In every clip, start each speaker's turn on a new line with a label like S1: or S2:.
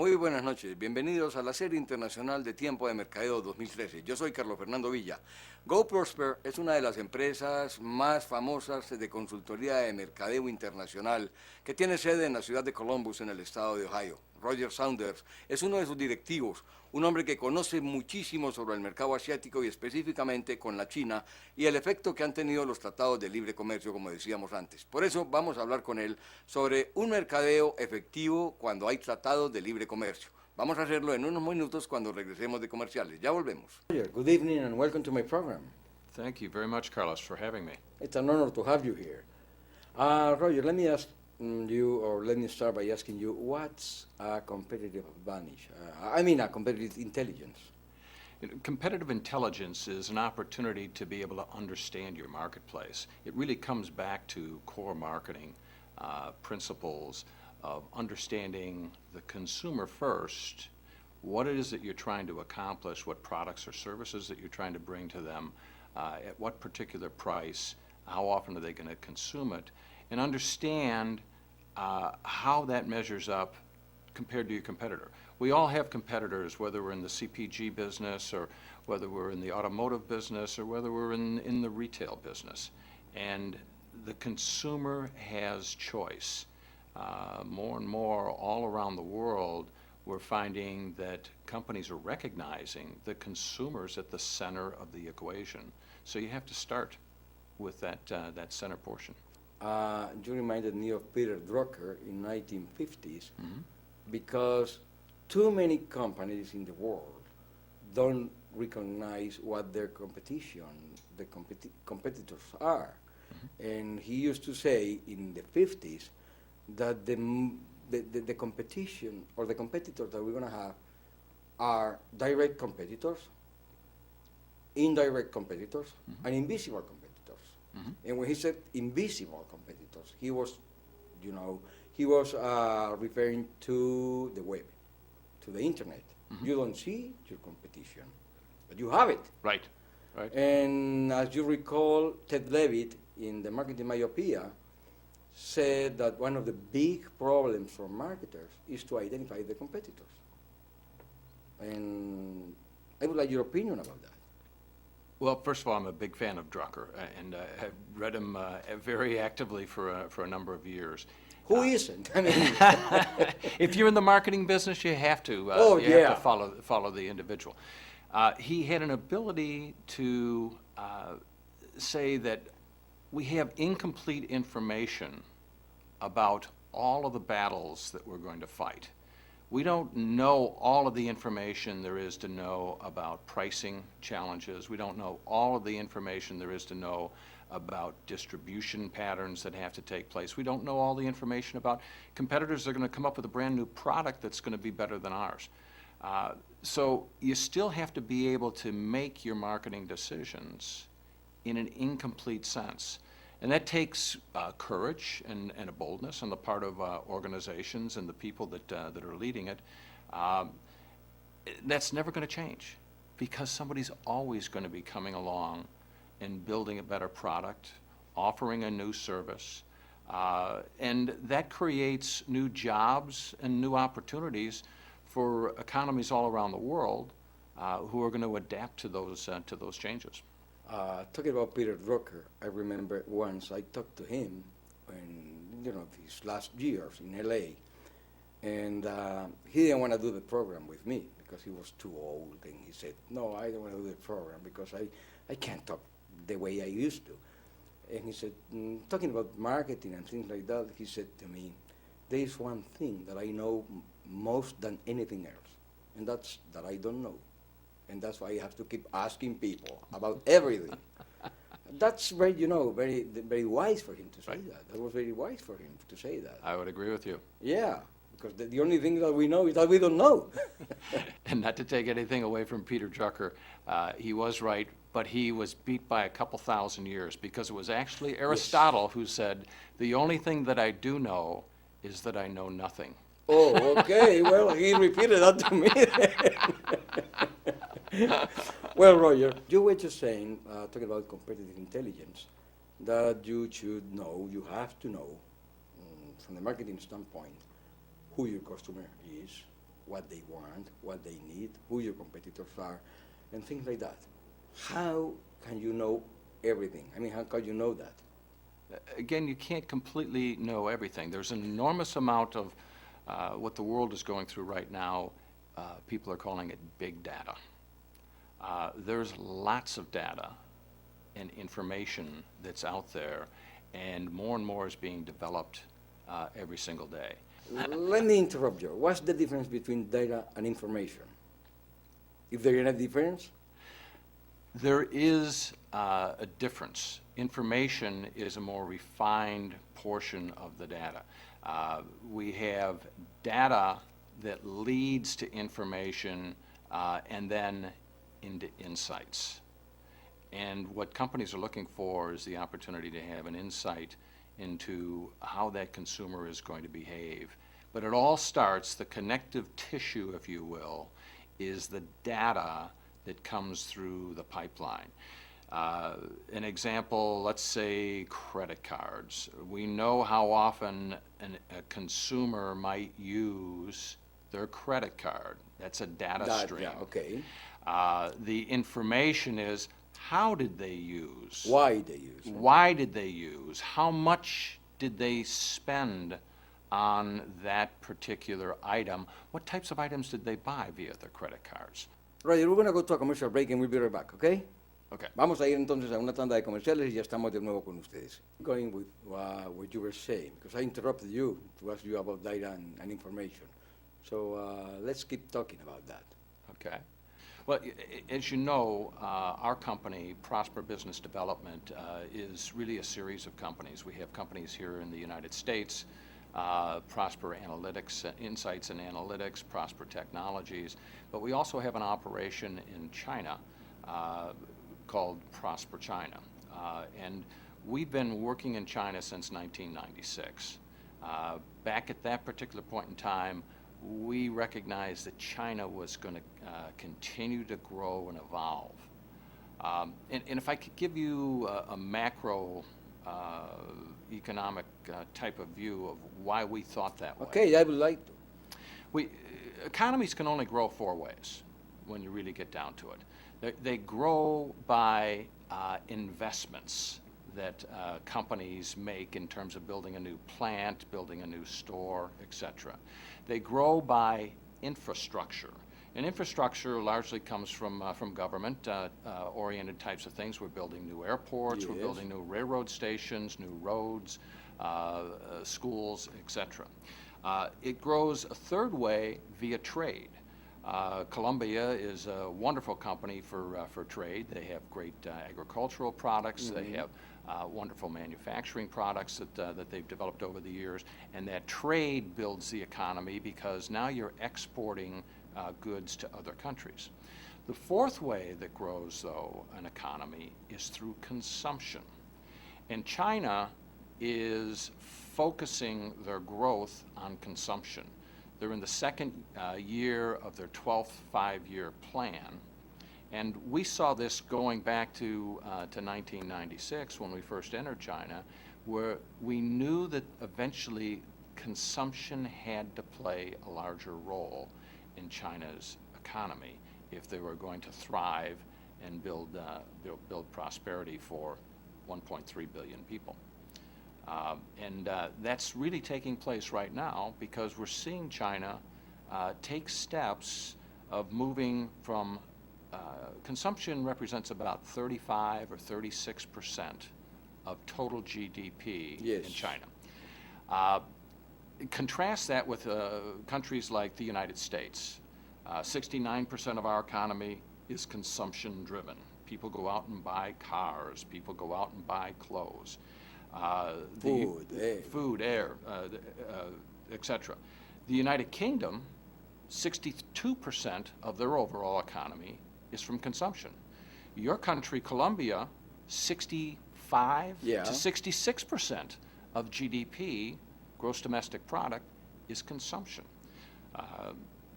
S1: Muy buenas noches, bienvenidos a la serie internacional de Tiempo de Mercadeo 2013. Yo soy Carlos Fernando Villa. GoProsper es una de las empresas más famosas de consultoría de mercadeo internacional que tiene sede en la ciudad de Columbus, en el estado de Ohio. Roger Saunders es uno de sus directivos, un hombre que conoce muchísimo sobre el mercado asiático y específicamente con la China y el efecto que han tenido los tratados de libre comercio, como decíamos antes. Por eso vamos a hablar con él sobre un mercadeo efectivo cuando hay tratados de libre comercio. Vamos a hacerlo en unos minutos cuando regresemos de comerciales. Ya volvemos. Roger, good evening and welcome to my program.
S2: Thank you very much, Carlos, for having me.
S1: It's an honor to have you here. Roger, let me ask you, or let me start by asking you, what's a competitive advantage? A competitive intelligence.
S2: Competitive intelligence is an opportunity to be able to understand your marketplace. It really comes back to core marketing principles of understanding the consumer first, what it is that you're trying to accomplish, what products or services that you're trying to bring to them, at what particular price, how often are they going to consume it, and understand how that measures up compared to your competitor. We all have competitors, whether we're in the CPG business or whether we're in the automotive business or whether we're in the retail business. And the consumer has choice. More and more all around the world, we're finding that companies are recognizing the consumers at the center of the equation. So you have to start with that center portion.
S1: You reminded me of Peter Drucker in 1950s because too many companies in the world don't recognize what their competition, competitors are. And he used to say in the 50s that the competition or the competitors that we're going to have are direct competitors, indirect competitors, and invisible competitors. And when he said invisible competitors, he was referring to the web, to the internet. You don't see your competition, but you have it.
S2: Right, right.
S1: And as you recall, Ted Levitt in the Marketing Myopia said that one of the big problems for marketers is to identify the competitors. And I would like your opinion about that.
S2: Well, first of all, I'm a big fan of Drucker, and I've read him very actively for a number of years.
S1: Who isn't? I mean,
S2: if you're in the marketing business, you have to. Have to follow the individual. He had an ability to say that we have incomplete information about all of the battles that we're going to fight. We don't know all of the information there is to know about pricing challenges. We don't know all of the information there is to know about distribution patterns that have to take place. We don't know all the information about competitors that are going to come up with a brand new product that's going to be better than ours. So you still have to be able to make your marketing decisions in an incomplete sense. And that takes courage and a boldness on the part of organizations and the people that are leading it. That's never going to change because somebody's always going to be coming along and building a better product, offering a new service. And that creates new jobs and new opportunities for economies all around the world who are going to adapt to those changes.
S1: Talking about Peter Drucker, I remember once I talked to him in his last years in LA, and he didn't want to do the program with me because he was too old, and he said, "No, I don't want to do the program because I can't talk the way I used to." And he said, talking about marketing and things like that, he said to me, "There is one thing that I know most than anything else, and that's that I don't know. And that's why I have to keep asking people about everything." That's very, very wise for him to say that. That was very wise for him to say that.
S2: I would agree with you.
S1: Yeah, because the only thing that we know is that we don't know.
S2: And not to take anything away from Peter Drucker, he was right, but he was beat by a couple thousand years because it was actually Aristotle who said, "The only thing that I do know is that I know nothing."
S1: Oh, okay. Well, he repeated that to me. Well, Roger, you were just saying, talking about competitive intelligence, that you should know, you have to know, from the marketing standpoint, who your customer is, what they want, what they need, who your competitors are, and things like that. How can you know everything? I mean, how can you know that?
S2: Again, you can't completely know everything. There's an enormous amount of what the world is going through right now. People are calling it big data. There's lots of data and information that's out there, and more is being developed every single day.
S1: Let me interrupt you. What's the difference between data and information? If there is a difference?
S2: There is a difference. Information is a more refined portion of the data. We have data that leads to information and then into insights. And what companies are looking for is the opportunity to have an insight into how that consumer is going to behave. But it all starts, the connective tissue, if you will, is the data that comes through the pipeline. An example, let's say credit cards. We know how often a consumer might use their credit card. That's a data stream.
S1: Yeah, okay.
S2: The information is, how did they use?
S1: Why they use it?
S2: Why did they use? How much did they spend on that particular item? What types of items did they buy via their credit cards?
S1: Roger, we're going to go to a commercial break and we'll be right back, okay?
S2: Okay.
S1: Vamos a ir entonces a una tanda de comerciales y ya estamos de nuevo con ustedes. Going with what you were saying, because I interrupted you to ask you about data and information. So let's keep talking about that.
S2: Okay. Well, as you know, our company, Prosper Business Development, is really a series of companies. We have companies here in the United States, Prosper Analytics, Insights and Analytics, Prosper Technologies, but we also have an operation in China called Prosper China. And we've been working in China since 1996. Back at that particular point in time, we recognized that China was going to continue to grow and evolve. And if I could give you a macro economic type of view of why we thought that way.
S1: Okay, I would like to.
S2: Economies can only grow four ways when you really get down to it. They grow by investments that companies make in terms of building a new plant, building a new store, etc. They grow by infrastructure. And infrastructure largely comes from government oriented types of things. We're building new airports,
S1: Yes.
S2: we're building new railroad stations, new roads, schools, etc. It grows a third way via trade. Colombia is a wonderful company for trade. They have great agricultural products. Mm-hmm. They have wonderful manufacturing products that they've developed over the years. And that trade builds the economy because now you're exporting goods to other countries. The fourth way that grows, though, an economy is through consumption. And China is focusing their growth on consumption. They're in the second year of their 12th five-year plan. And we saw this going back to 1996 when we first entered China, where we knew that eventually consumption had to play a larger role in China's economy if they were going to thrive and build prosperity for 1.3 billion people. And that's really taking place right now because we're seeing China take steps of moving from consumption represents about 35 or 36% of total GDP
S1: Yes.
S2: in China. Contrast that with countries like the United States. 69% of our economy is consumption driven. People go out and buy cars. People go out and buy clothes. Food, air, etc. The United Kingdom, 62% of their overall economy is from consumption. Your country, Colombia, 65 to 66% of GDP, gross domestic product, is consumption.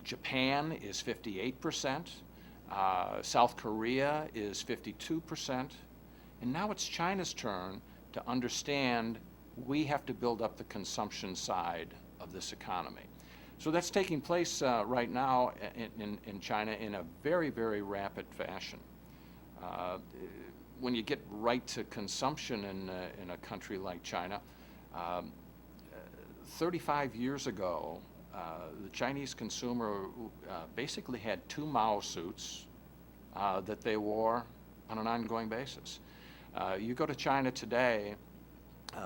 S2: Japan is 58%. South Korea is 52%. And now it's China's turn to understand we have to build up the consumption side of this economy. So that's taking place right now in China in a very, very rapid fashion. When you get right to consumption in a country like China, 35 years ago, the Chinese consumer basically had two Mao suits that they wore on an ongoing basis. You go to China today,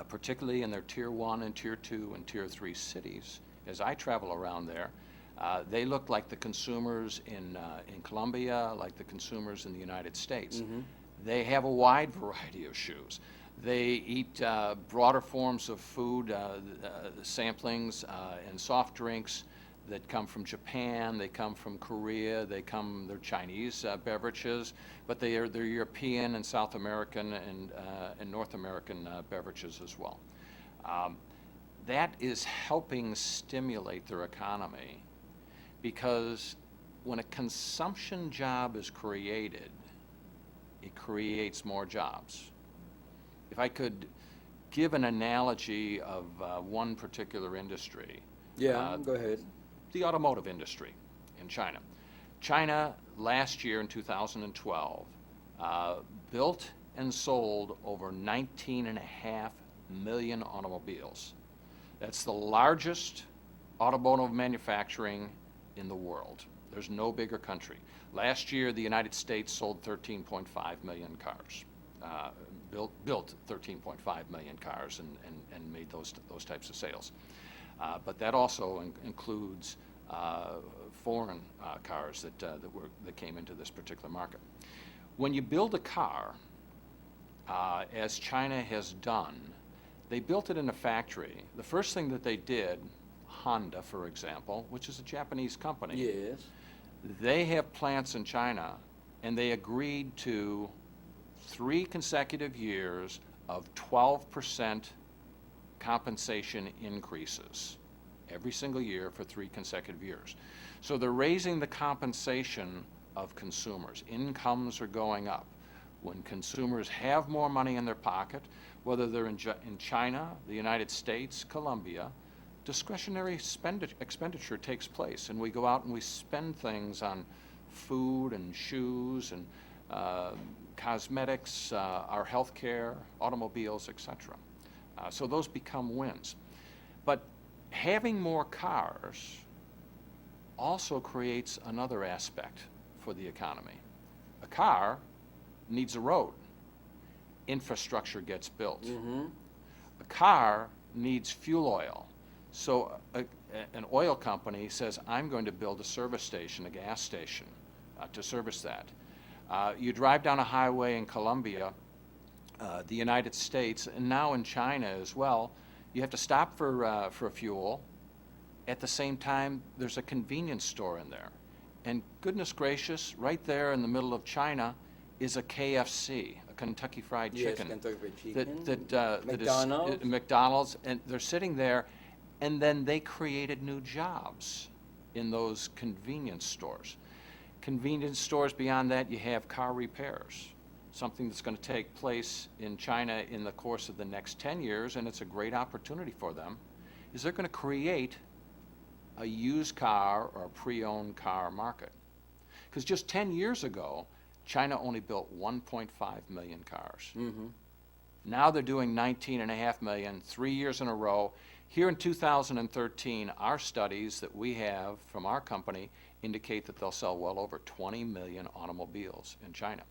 S2: particularly in their Tier 1 and Tier 2 and Tier 3 cities, as I travel around there, they look like the consumers in Colombia, like the consumers in the United States.
S1: Mm-hmm.
S2: They have a wide variety of shoes. They eat broader forms of food, samplings, and soft drinks that come from Japan, they come from Korea, they're Chinese beverages, but they're European and South American and North American beverages as well. That is helping stimulate their economy, because when a consumption job is created, it creates more jobs. If I could give an analogy of one particular industry.
S1: Yeah, go ahead.
S2: The automotive industry in China. China, last year in 2012, built and sold over 19.5 million automobiles. That's the largest automotive manufacturing in the world. There's no bigger country. Last year, the United States sold 13.5 million cars, built 13.5 million cars and made those types of sales. But that also includes foreign cars that came into this particular market. When you build a car, as China has done, they built it in a factory. The first thing that they did, Honda, for example, which is a Japanese company,
S1: Yes.
S2: they have plants in China, and they agreed to 3 consecutive years of 12% compensation increases every single year for 3 consecutive years. So they're raising the compensation of consumers. Incomes are going up. When consumers have more money in their pocket, whether they're in China, the United States, Colombia, discretionary expenditure takes place, and we go out and we spend things on food and shoes and cosmetics, our health care, automobiles, etc. So those become wins. But having more cars also creates another aspect for the economy. A car needs a road. Infrastructure gets built.
S1: Mm-hmm.
S2: A car needs fuel oil. So an oil company says, I'm going to build a service station, a gas station, to service that. You drive down a highway in Colombia, the United States, and now in China as well, you have to stop for fuel. At the same time, there's a convenience store in there. And goodness gracious, right there in the middle of China is a KFC, a Kentucky Fried Chicken.
S1: Yes, Kentucky Fried Chicken.
S2: That
S1: McDonald's.
S2: is McDonald's, and they're sitting there, and then they created new jobs in those convenience stores. Convenience stores beyond that, you have car repairs, something that's going to take place in China in the course of the next 10 years, and it's a great opportunity for them, is they're going to create a used car or a pre-owned car market. Because just 10 years ago, China only built 1.5 million cars.
S1: Mm-hmm.
S2: Now they're doing 19.5 million, 3 years in a row. Here in 2013, our studies that we have from our company indicate that they'll sell well over 20 million automobiles in China.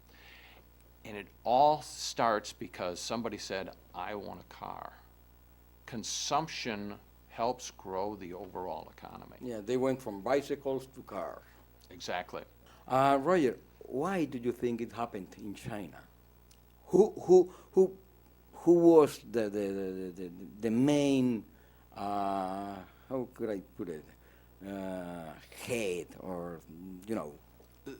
S2: And it all starts because somebody said, I want a car. Consumption helps grow the overall economy.
S1: Yeah, they went from bicycles to cars.
S2: Exactly.
S1: Roger, why do you think it happened in China? Who was the main, how could I put it, head, or, you know?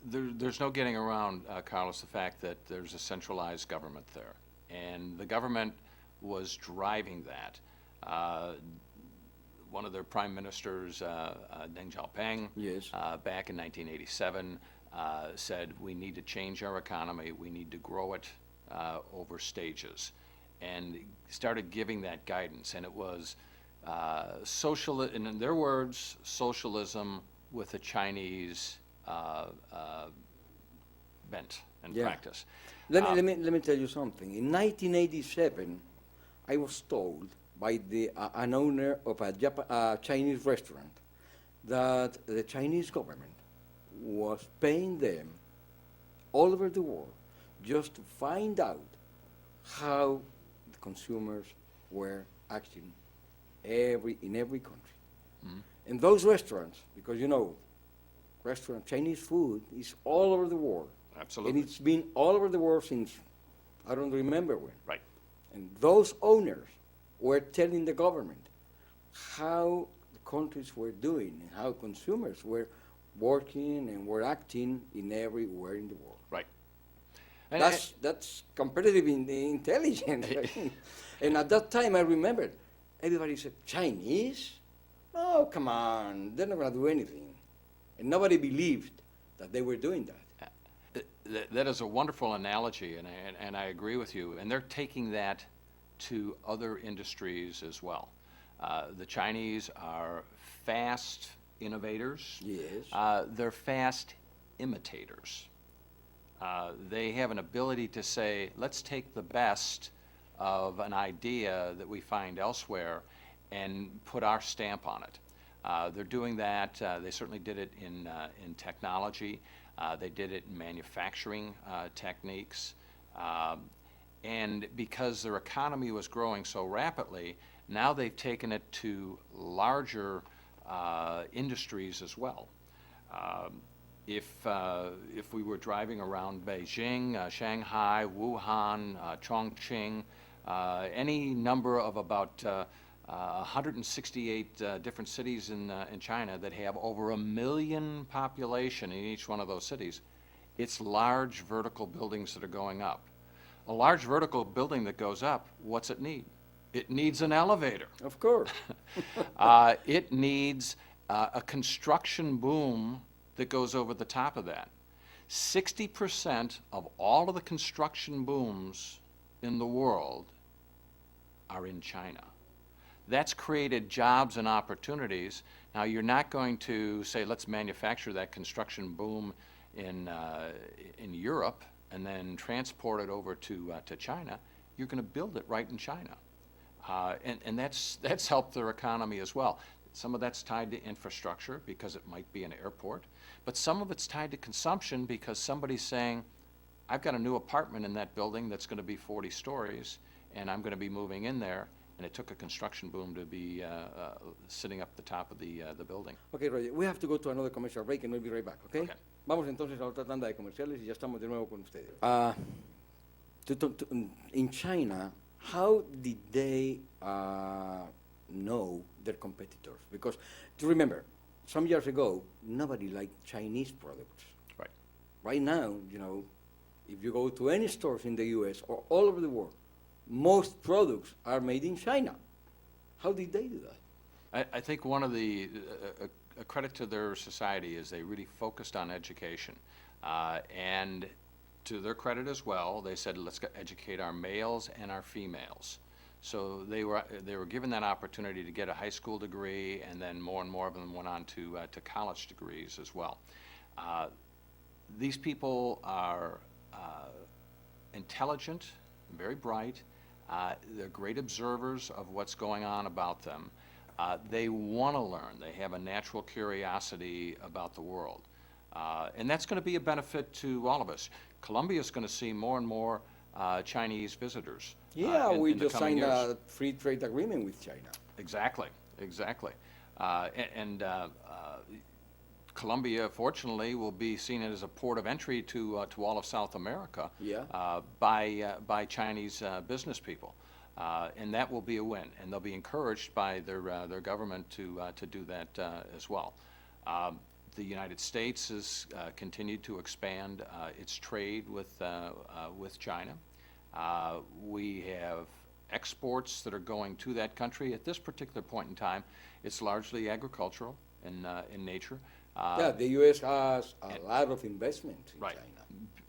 S2: There's no getting around, Carlos, the fact that there's a centralized government there. And the government was driving that. One of their prime ministers, Deng Xiaoping,
S1: Yes.
S2: back in 1987, said we need to change our economy, we need to grow it over stages, and started giving that guidance. And it was and in their words, socialism with a Chinese bent and
S1: Yeah.
S2: practice.
S1: Let me tell you something. In 1987, I was told by an owner of a Chinese restaurant that the Chinese government was paying them all over the world just to find out how the consumers were acting in every country. And those restaurants, because Chinese food is all over the world.
S2: Absolutely.
S1: And it's been all over the world since I don't remember when.
S2: Right.
S1: And those owners were telling the government how the countries were doing and how consumers were working and were acting everywhere in the world.
S2: Right.
S1: That's competitive intelligence. And at that time, I remembered everybody said, Chinese? Oh, come on, they're not going to do anything. And nobody believed that they were doing that.
S2: That is a wonderful analogy, and I agree with you. And they're taking that to other industries as well. The Chinese are fast innovators.
S1: Yes.
S2: They're fast imitators. They have an ability to say, let's take the best of an idea that we find elsewhere and put our stamp on it. They're doing that. They certainly did it in technology. They did it in manufacturing techniques. And because their economy was growing so rapidly, now they've taken it to larger industries as well. If we were driving around Beijing, Shanghai, Wuhan, Chongqing, any number of about 168 different cities in China that have over 1 million population in each one of those cities, it's large vertical buildings that are going up. A large vertical building that goes up, what's it need? It needs an elevator.
S1: Of course.
S2: It needs a construction boom that goes over the top of that. 60% of all of the construction booms in the world are in China. That's created jobs and opportunities. Now, you're not going to say, let's manufacture that construction boom in Europe and then transport it over to China. You're going to build it right in China. And that's helped their economy as well. Some of that's tied to infrastructure because it might be an airport, but some of it's tied to consumption because somebody's saying, I've got a new apartment in that building that's going to be 40 stories, and I'm going to be moving in there, and it took a construction boom to be sitting up the top of the building.
S1: Okay, Roger, we have to go to another commercial break and we'll be right back, okay?
S2: Okay.
S1: Vamos entonces a otra tanda de comerciales y ya estamos de nuevo con ustedes. In China, how did they know their competitors? Because, to remember, some years ago, nobody liked Chinese products.
S2: Right.
S1: Right now, if you go to any stores in the U.S. or all over the world, most products are made in China. How did they do that?
S2: I think one of the a credit to their society is they really focused on education, and to their credit as well, they said let's educate our males and our females. So they were given that opportunity to get a high school degree, and then more and more of them went on to college degrees as well. These people are intelligent, very bright. They're great observers of what's going on about them. They want to learn. They have a natural curiosity about the world. And that's going to be a benefit to all of us. Colombia is going to see more and more Chinese visitors.
S1: Yeah, we
S2: in the
S1: just
S2: coming
S1: signed
S2: years.
S1: a free trade agreement with China.
S2: Exactly. Colombia, fortunately, will be seen as a port of entry to all of South America.
S1: Yeah.
S2: By Chinese business people, and that will be a win. And they'll be encouraged by their government to do that as well. The United States has continued to expand its trade with China. We have exports that are going to that country. At this particular point in time, it's largely agricultural in nature.
S1: Yeah, the U.S. has a lot of investment in
S2: Right.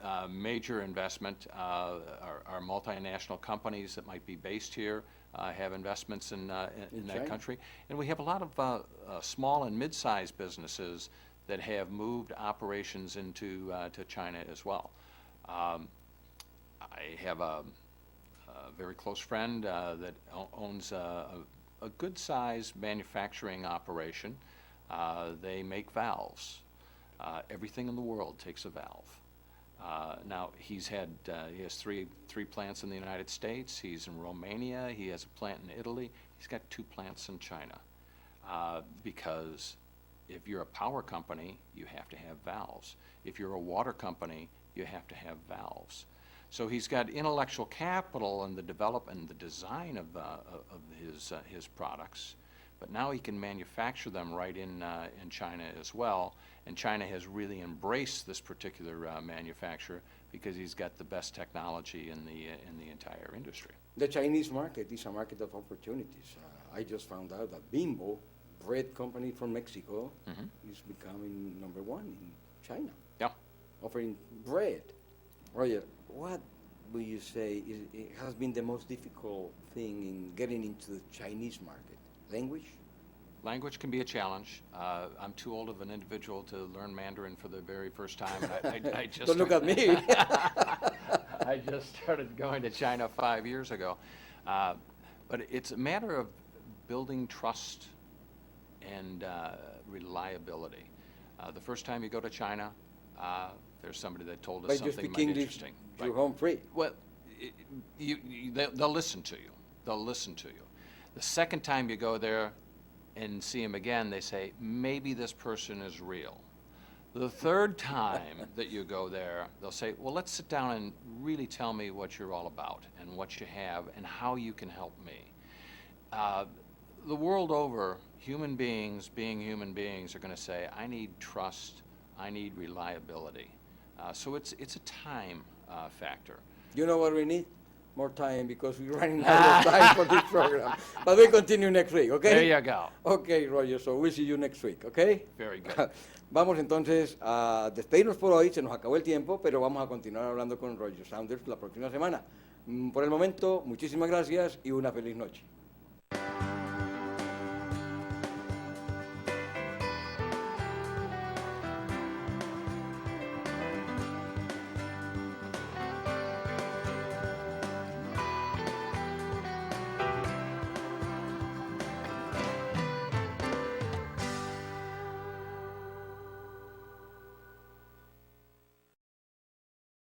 S1: China.
S2: Major investment are multinational companies that might be based here have investments in that
S1: China.
S2: country. And we have a lot of small and mid-sized businesses that have moved operations into to China as well. I have a very close friend that owns a good-sized manufacturing operation. They make valves. Everything in the world takes a valve. Now he has three plants in the United States. He's in Romania. He has a plant in Italy. He's got 2 plants in China. Because if you're a power company, you have to have valves. If you're a water company, you have to have valves. So he's got intellectual capital in the development and the design of his products, but now he can manufacture them right in China as well. And China has really embraced this particular manufacturer because he's got the best technology in the entire industry.
S1: The Chinese market is a market of opportunities. I just found out that Bimbo, bread company from Mexico, is becoming #1 in China,
S2: Yeah.
S1: offering bread. Roger, what would you say has been the most difficult thing in getting into the Chinese market? Language?
S2: Language can be a challenge. I'm too old of an individual to learn Mandarin for the very first time. I just
S1: Don't look at me.
S2: I just started going to China 5 years ago. But it's a matter of building trust and reliability. The first time you go to China, there's somebody that told us
S1: But you
S2: something
S1: speak English,
S2: interesting.
S1: you're home free.
S2: Well, they'll listen to you. They'll listen to you. The second time you go there and see them again, they say, maybe this person is real. The third time that you go there, they'll say, well, let's sit down and really tell me what you're all about and what you have and how you can help me. The world over, human beings, being human beings, are going to say, I need trust, I need reliability. So it's a time factor.
S1: You know what we need? More time, because we're running out of time for this program. But we continue next week, okay?
S2: There you go.
S1: Okay, Roger, so we'll see you next week, okay?
S2: Very good.
S1: Vamos entonces a despedirnos por hoy, se nos acabó el tiempo, pero vamos a continuar hablando con Roger Saunders la próxima semana. Por el momento, muchísimas gracias y una feliz noche.